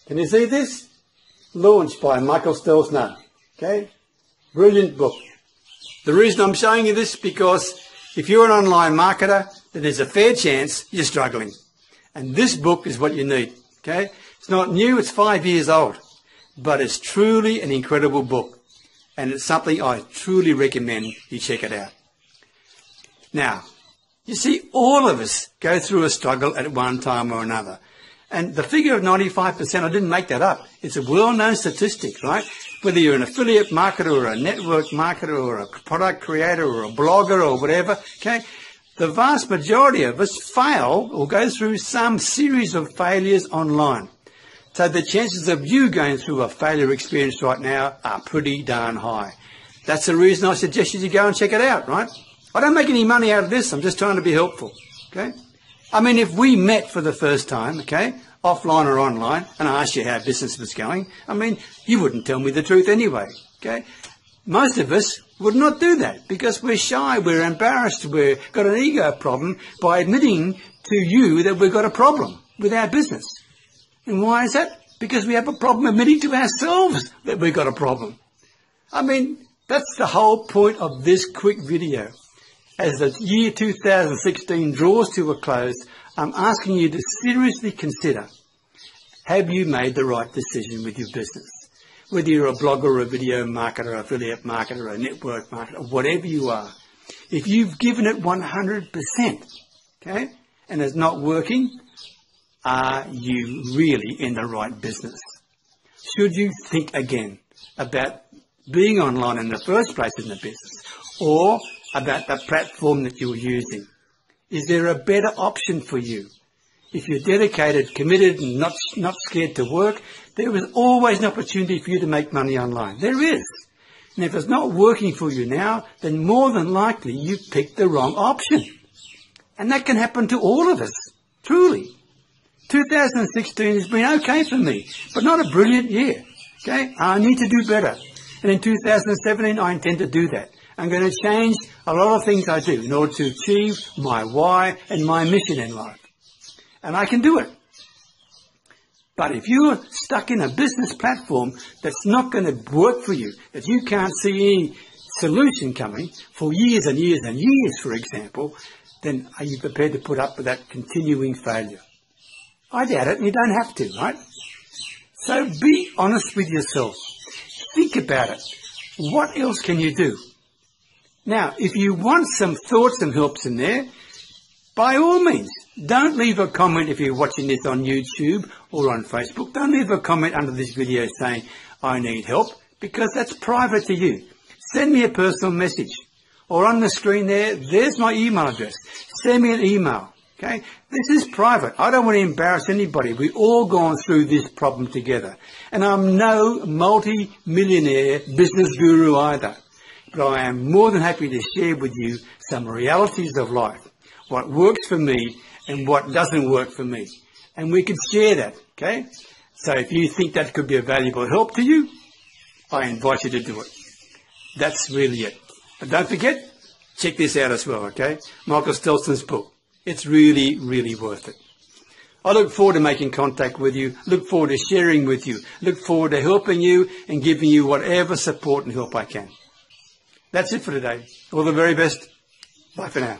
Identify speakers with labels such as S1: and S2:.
S1: Can you see this? Launched by Michael Stelzner. Okay? Brilliant book. The reason I'm showing you this is because if you're an online marketer, then there's a fair chance you're struggling. And this book is what you need. Okay? It's not new, it's 5 years old. But it's truly an incredible book. And it's something I truly recommend you check it out. Now, you see, all of us go through a struggle at one time or another. And the figure of 95%, I didn't make that up. It's a well-known statistic, right? Whether you're an affiliate marketer or a network marketer or a product creator or a blogger or whatever, okay? The vast majority of us fail or go through some series of failures online. So the chances of you going through a failure experience right now are pretty darn high. That's the reason I suggest you go and check it out, right? I don't make any money out of this. I'm just trying to be helpful, okay? I mean, if we met for the first time, okay, offline or online, and I asked you how business was going, I mean, you wouldn't tell me the truth anyway, okay? Most of us would not do that because we're shy, we're embarrassed, we've got an ego problem by admitting to you that we've got a problem with our business. And why is that? Because we have a problem admitting to ourselves that we've got a problem. I mean, that's the whole point of this quick video. As the year 2016 draws to a close, I'm asking you to seriously consider, have you made the right decision with your business? Whether you're a blogger or a video marketer, affiliate marketer, a network marketer, whatever you are. If you've given it 100%, okay, and it's not working, are you really in the right business? Should you think again about being online in the first place in the business, or about the platform that you're using? Is there a better option for you? If you're dedicated, committed, and not scared to work, there is always an opportunity for you to make money online. There is. And if it's not working for you now, then more than likely you've picked the wrong option. And that can happen to all of us, truly. 2016 has been okay for me, but not a brilliant year. Okay? I need to do better. And in 2017, I intend to do that. I'm going to change a lot of things I do in order to achieve my why and my mission in life. And I can do it. But if you're stuck in a business platform that's not going to work for you, that you can't see any solution coming for years and years and years, for example, then are you prepared to put up with that continuing failure? I doubt it, and you don't have to, right? So be honest with yourself. Think about it. What else can you do? Now, if you want some thoughts and helps in there, by all means, don't leave a comment if you're watching this on YouTube or on Facebook. Don't leave a comment under this video saying, I need help, because that's private to you. Send me a personal message. Or on the screen there's my email address. Send me an email. Okay? This is private. I don't want to embarrass anybody. We've all gone through this problem together. And I'm no multi-millionaire business guru either. But I am more than happy to share with you some realities of life. What works for me and what doesn't work for me. And we can share that. Okay? So if you think that could be a valuable help to you, I invite you to do it. That's really it. But don't forget, check this out as well, okay? Michael Stelzner's book. It's really, really worth it. I look forward to making contact with you, look forward to sharing with you, look forward to helping you and giving you whatever support and help I can. That's it for today. All the very best. Bye for now.